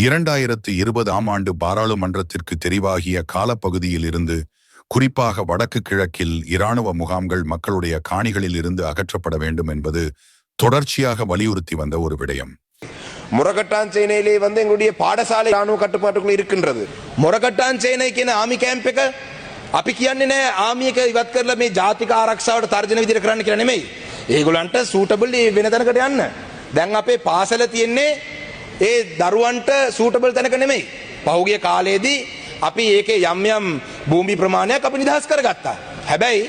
2020 பாராளுமன்றத்திற்கு தெரிவாகிய காலப்பகுதியில் இருந்து குறிப்பாக வடக்கு கிழக்கில் இராணுவ முகாம்கள் மக்களுடைய காணிகளில் இருந்து அகற்றப்பட வேண்டும் என்பது தொடர்ச்சியாக வலியுறுத்தி வந்த ஒரு விடயம். முரகட்டான் சேனையிலே எங்களுடைய பாடசாலை ராணுவ கட்டுப்பாட்டுக்குள் இருக்கின்றது. முரகட்டான் சேனைக்கு ஆமி கேம்ப் එක අපි කියන්නේ නෑ ආමි එක ඉවත් කරලා මේ ජාතික ආරක්ෂාවට තර්ජන විදිහට කරන්න කියලා නෙමෙයි. ඒගොල්ලන්ට සූටබල් වෙන තැනකට යන්න. දැන් අපේ පාසල තියෙන්නේ ඒ දරුවන්ට සූටබල් තැනක නෙමෙයි. පහුගිය කාලේදී අපි ඒකේ යම් යම් භූමි ප්‍රමාණයක් අපි නිදහස් කරගත්තා. හැබැයි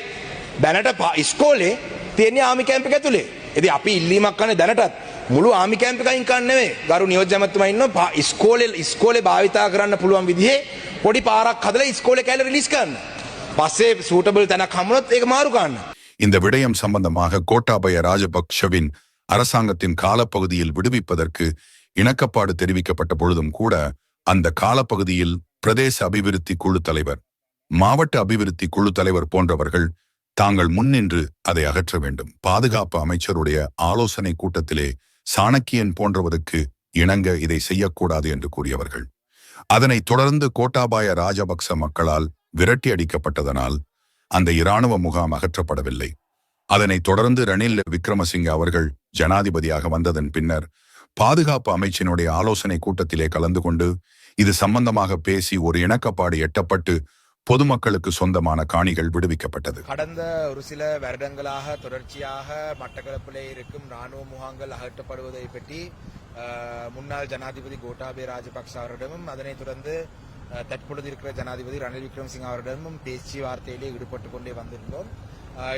දැනට ඉස්කෝලේ තියෙන්නේ ආමි කැම්ප් එක ඇතුලේ. ඉතින් අපි ඉල්ලීමක් කරන්නේ දැනටත් මුළු ආමි කැම්ප් එක අයින් කරන්න නෙමෙයි. ගරු නියෝජ්‍ය ඇමතුමා ඉන්නවා ඉස්කෝලේ භාවිතා කරන්න පුළුවන් විදිහේ පොඩි පාරක් හදලා ඉස්කෝලේ කැලේ රිලීස් කරන්න. පස්සේ සූටබල් තැනක් හම්බුනොත් ඒක මාරු කරන්න. இந்த விடயம் சம்பந்தமாக கோட்டாபய ராஜபக்ஷவின் அரசாங்கத்தின் காலப்பகுதியில் விடுவிப்பதற்கு இணக்கப்பாடு தெரிவிக்கப்பட்ட பொழுதும் கூட அந்த காலப்பகுதியில் பிரதேச அபிவிருத்தி குழு தலைவர், மாவட்ட அபிவிருத்தி குழு தலைவர் போன்றவர்கள் தாங்கள் முன்னின்று அதை அகற்ற வேண்டும். பாதுகாப்பு அமைச்சருடைய ஆலோசனை கூட்டத்திலே சாணக்கியன் போன்றவருக்கு இணங்க இதை செய்யக்கூடாது என்று கூறியவர்கள். அதனைத் தொடர்ந்து கோட்டாபாய ராஜபக்ச மக்களால் விரட்டி அடிக்கப்பட்டதனால் அந்த இராணுவ முகாம் அகற்றப்படவில்லை. அதனைத் தொடர்ந்து ரணில் விக்ரமசிங்க அவர்கள் ஜனாதிபதியாக வந்ததன் பின்னர் பாதுகாப்பு அமைச்சினுடைய ஆலோசனை கூட்டத்திலே கலந்து கொண்டு இது சம்பந்தமாக பேசி ஒரு இணக்கப்பாடு எட்டப்பட்டு பொதுமக்களுக்கு சொந்தமான காணிகள் விடுவிக்கப்பட்டது. கடந்த ஒரு சில வருடங்களாக தொடர்ச்சியாக மட்டக்களப்பிலே இருக்கும் ராணுவ முகாம்கள் அகற்றப்படுவதை பற்றி முன்னாள் ஜனாதிபதி கோட்டாபய ராஜபக்ச அவரிடமும் அதனைத் தொடர்ந்து தற்பொழுது இருக்கிற ஜனாதிபதி ரணில் விக்ரமசிங்க அவரிடமும் பேச்சுவார்த்தையிலே ஈடுபட்டுக் கொண்டே வந்திருந்தோம்.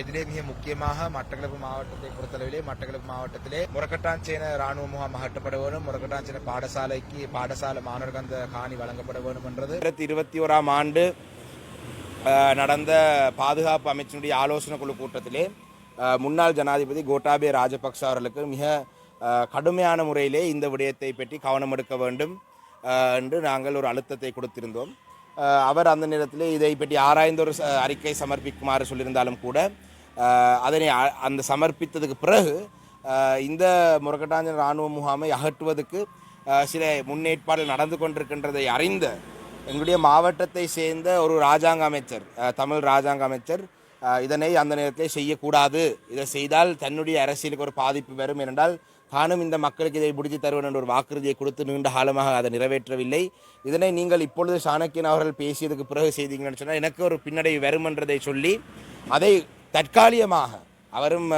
இதிலே மிக முக்கியமாக மட்டக்களப்பு மாவட்டத்தை பொறுத்தளவிலே மட்டக்களப்பு மாவட்டத்திலே முரக்கட்டாஞ்சேன ராணுவ முகாம் அகற்றப்பட வேண்டும், முரக்கட்டாஞ்சேன பாடசாலை மாணவர்கள் அந்த காணி வழங்கப்பட வேண்டும் என்றது 2021ஆம் ஆண்டு நடந்த பாதுகாப்பு அமைச்சினுடைய ஆலோசனை குழு கூட்டத்திலே முன்னாள் ஜனாதிபதி கோட்டாபய ராஜபக்ச அவர்களுக்கு மிக கடுமையான முறையிலே இந்த விடயத்தை பற்றி கவனம் எடுக்க வேண்டும் என்று நாங்கள் ஒரு அழுத்தத்தை கொடுத்திருந்தோம். அவர் அந்த நேரத்தில் இதை பற்றி ஆராய்ந்த ஒரு அறிக்கை சமர்ப்பிக்குமாறு சொல்லியிருந்தாலும் கூட அதனை அந்த சமர்ப்பித்ததுக்கு பிறகு இந்த முரக்கட்டாஞ்சேன இராணுவ முகாமை அகற்றுவதற்கு சில முன்னேற்பாடுகள் நடந்து கொண்டிருக்கின்றதை அறிந்த எங்களுடைய மாவட்டத்தை சேர்ந்த ஒரு ராஜாங்க அமைச்சர், தமிழ் ராஜாங்க அமைச்சர் இதனை அந்த நேரத்தில் செய்யக்கூடாது, இதை செய்தால் தன்னுடைய அரசியலுக்கு ஒரு பாதிப்பு வரும் என்றால் தானும் இந்த மக்களுக்கு இதை முடித்து தருவேன் என்ற ஒரு வாக்குறுதியை கொடுத்து நீண்ட காலமாக அதை நிறைவேற்றவில்லை. இதனை நீங்கள் இப்பொழுது சாணக்கியன் அவர்கள் பேசியதுக்கு பிறகு செய்தீங்கன்னு சொன்னால் எனக்கு ஒரு பின்னடைவு வரும் என்றதை சொல்லி அதை தற்காலிகமாக அவரும்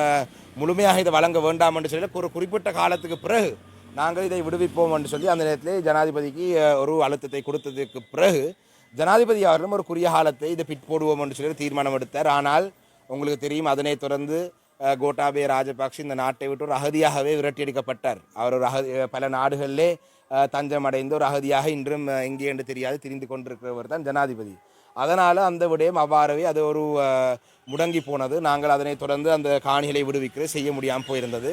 முழுமையாக இதை வழங்க வேண்டாம் என்று சொல்லி ஒரு குறிப்பிட்ட காலத்துக்கு பிறகு நாங்கள் இதை விடுவிப்போம் என்று சொல்லி அந்த நேரத்தில் ஜனாதிபதிக்கு ஒரு அழுத்தத்தை கொடுத்ததுக்கு பிறகு ஜனாதிபதி அவர்களும் ஒரு குறுகிய காலத்தை இதை பிற்போடுவோம் என்று சொல்லி தீர்மானம் எடுத்தார். ஆனால் உங்களுக்கு தெரியும், அதனைத் தொடர்ந்து கோட்டாபய ராஜபக்ஷ இந்த நாட்டை விட்டு ஒரு அகதியாகவே விரட்டியடிக்கப்பட்டார். அவர் ஒரு பல நாடுகளிலே தஞ்சம் அடைந்த ஒரு அகதியாக இன்றும் எங்கே என்று தெரியாது திரிந்து கொண்டிருக்கிறவர் தான் ஜனாதிபதி. அதனால் அந்த விடயம் அவ்வாறவே அது ஒரு முடங்கி போனது. நாங்கள் அதனை தொடர்ந்து அந்த காணிகளை விடுவிக்கிற செய்ய முடியாமல் போயிருந்தது.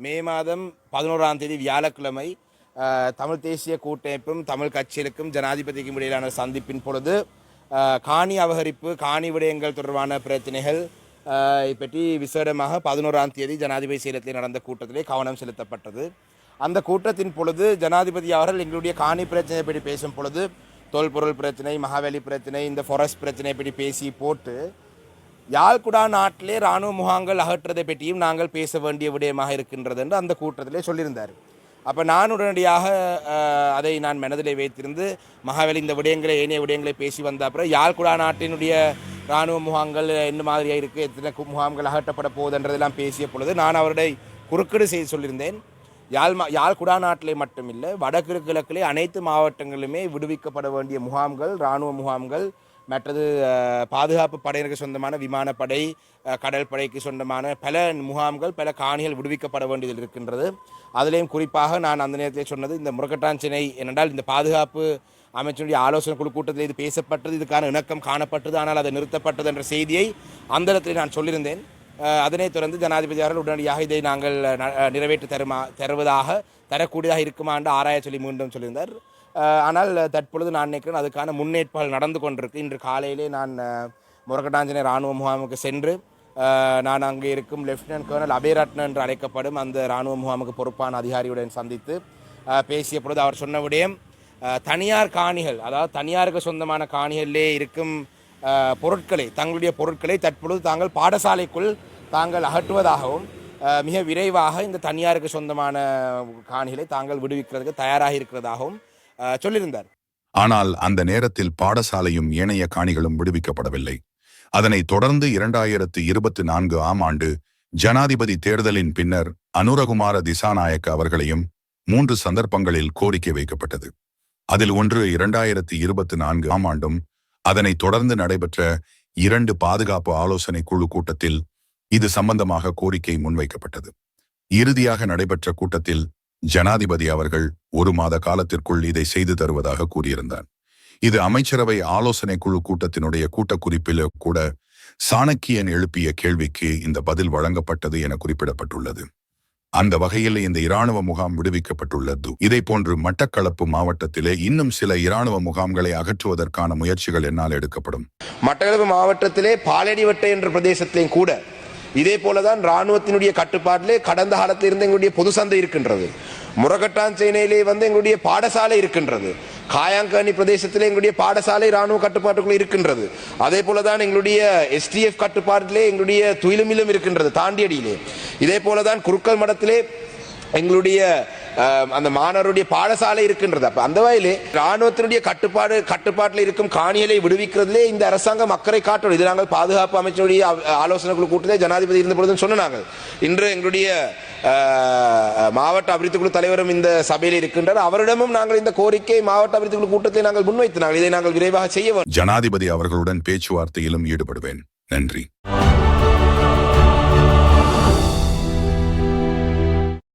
மே மாதம் 11ஆம் தேதி வியாழக்கிழமை தமிழ் தேசிய கூட்டமைப்பும் தமிழ் கட்சிகளுக்கும் ஜனாதிபதிக்கும் இடையிலான சந்திப்பின் பொழுது காணி அபகரிப்பு, காணி விடயங்கள் தொடர்பான பிரச்சனைகள் பற்றி விசேடமாக 11ஆம் தேதி ஜனாதிபதி செயலகத்தில் நடந்த கூட்டத்திலே கவனம் செலுத்தப்பட்டது. அந்த கூட்டத்தின் பொழுது ஜனாதிபதி அவர்கள் எங்களுடைய காணி பிரச்சனை பற்றி பேசும் பொழுது தொல்பொருள் பிரச்சனை, மகாவெளி பிரச்சனை, இந்த ஃபாரஸ்ட் பிரச்சனை பற்றி பேசி போட்டு யாழ்குடா நாட்டிலே இராணுவ முகாம்கள் அகற்றதை பற்றியும் நாங்கள் பேச வேண்டிய விடயமாக இருக்கின்றது என்று அந்த கூட்டத்திலே சொல்லியிருந்தார். அப்போ நான் உடனடியாக அதை நான் மனதிலே வைத்திருந்து மகாவெளி இந்த விடயங்களை ஏனைய விடயங்களை பேசி வந்த அப்புறம் யாழ்குடா நாட்டினுடைய இராணுவ முகாம்கள் என்ன மாதிரியாக இருக்குது, எத்தனை முகாம்கள் அகற்றப்பட போகுதுன்றதெல்லாம் பேசிய பொழுது நான் அவருடைய குறுக்கீடு செய்து சொல்லியிருந்தேன். யாழ்குடா நாட்டிலே மட்டுமில்லை, வடக்கு கிழக்கிலே அனைத்து மாவட்டங்களிலுமே விடுவிக்கப்பட வேண்டிய முகாம்கள், இராணுவ முகாம்கள், மற்றது பாதுகாப்பு படையினருக்கு சொந்தமான விமானப்படை, கடல் படைக்கு சொந்தமான பல முகாம்கள், பல காணிகள் விடுவிக்கப்பட வேண்டியதில் இருக்கின்றது. அதிலேயும் குறிப்பாக நான் அந்த நேரத்தில் சொன்னது இந்த முரக்கட்டாஞ்சேனை என்னென்றால் இந்த பாதுகாப்பு அமைச்சருடைய ஆலோசனை குழு கூட்டத்தில் இது பேசப்பட்டது, இதுக்கான இணக்கம் காணப்பட்டது, ஆனால் அது நிறுத்தப்பட்டது என்ற செய்தியை அந்த இடத்தில் நான் சொல்லியிருந்தேன். அதனைத் தொடர்ந்து ஜனாதிபதி அவர்கள் உடனடியாக இதை நாங்கள் நிறைவேற்றி தரக்கூடியதாக இருக்குமா என்று ஆராய சொல்லி மீண்டும் சொல்லியிருந்தார். ஆனால் தற்பொழுது நான் நினைக்கிறேன் அதுக்கான முன்னேற்பாடுகள் நடந்து கொண்டிருக்கு. இன்று காலையிலே நான் முரக்கட்டாஞ்சேனை இராணுவ முகாமுக்கு சென்று நான் அங்கே இருக்கும் லெப்டினன்ட் கர்னல் அபேரட்ன என்று அழைக்கப்படும் அந்த இராணுவ முகாமுக்கு பொறுப்பான அதிகாரியுடன் சந்தித்து பேசிய பொழுது அவர் சொன்ன விடயம் தனியார் காணிகள், அதாவது தனியாருக்கு சொந்தமான காணிகளிலே இருக்கும் பொருட்களை, தங்களுடைய பொருட்களை தற்பொழுது தாங்கள் பாடசாலைக்குள் தாங்கள் அகற்றுவதாகவும் மிக விரைவாக இந்த தனியாருக்கு சொந்தமான காணிகளை தாங்கள் விடுவிக்கிறதுக்கு தயாராக இருக்கிறதாகவும் சொல்லியிருந்தார். ஆனால் அந்த நேரத்தில் பாடசாலையும் ஏனைய காணிகளும் விடுவிக்கப்படவில்லை. அதனைத் தொடர்ந்து 2024 ஆம் ஆண்டு ஜனாதிபதி தேர்தலின் பின்னர் அனுரகுமார திசாநாயக்க அவர்களையும் 3 சந்தர்ப்பங்களில் கோரிக்கை வைக்கப்பட்டது. அதில் ஒன்று 2024 ஆம் ஆண்டும் அதனைத் தொடர்ந்து நடைபெற்ற 2 பாதுகாப்பு ஆலோசனை குழு கூட்டத்தில் இது சம்பந்தமாக கோரிக்கை முன்வைக்கப்பட்டது. இறுதியாக நடைபெற்ற கூட்டத்தில் ஜனாதிபதி அவர்கள் 1 மாத காலத்திற்குள் இதை செய்து தருவதாக கூறியிருந்தார். இது அமைச்சரவை ஆலோசனை குழு கூட்டத்தினுடைய கூட்டக்குறிப்பில் கூட சாணக்கியன் எழுப்பிய கேள்விக்கு இந்த பதில் வழங்கப்பட்டது என குறிப்பிடப்பட்டுள்ளது. அந்த வகையில் இந்த இராணுவ முகாம் விடுவிக்கப்பட்டுள்ளது. இதை போன்று மட்டக்களப்பு மாவட்டத்திலே இன்னும் சில இராணுவ முகாம்களை அகற்றுவதற்கான முயற்சிகள் என்னால் எடுக்கப்படும். மட்டக்களப்பு மாவட்டத்திலே பாலடிவட்டை என்ற பிரதேசத்திலேயும் கூட இதே போலதான் இராணுவத்தினுடைய கட்டுப்பாட்டிலே கடந்த காலத்தில் இருந்து எங்களுடைய பொது சந்தை இருக்கின்றது. முரகட்டாஞ்சேனையிலே எங்களுடைய பாடசாலை இருக்கின்றது. காயாங்கனி பிரதேசத்திலே எங்களுடைய பாடசாலை இராணுவ கட்டுப்பாட்டுக்குள் இருக்கின்றது. அதே போலதான் எங்களுடைய STF கட்டுப்பாட்டிலே எங்களுடைய துயிலுமிலும் இருக்கின்றது, தாண்டியடியிலே. இதே போலதான் குருக்கள் மடத்திலே எங்களுடைய அந்த மாணவருடைய பாடசாலை இருக்கின்றது. அப்ப அந்த வகையிலே இராணுவத்தினுடைய கட்டுப்பாட்டில் இருக்கும் காணிகளை விடுவிக்கிறதுலே இந்த அரசாங்கம் அக்கறை காட்டணும். இது நாங்கள் பாதுகாப்பு அமைச்சருடைய ஆலோசனை குழு கூட்டத்திலே ஜனாதிபதி இருந்த பொழுதும் சொன்னாங்க. இன்று எங்களுடைய மாவட்ட அபிவிருத்தி குழு தலைவரும் இந்த சபையில் இருக்கின்றார். அவரிடமும் நாங்கள் இந்த கோரிக்கை மாவட்ட அபிவிருத்தி குழு கூட்டத்தை நாங்கள் முன்வைத்து இதை நாங்கள் விரைவாக செய்ய வேண்டும். ஜனாதிபதி அவர்களுடன் பேச்சுவார்த்தையிலும் ஈடுபடுவேன். நன்றி.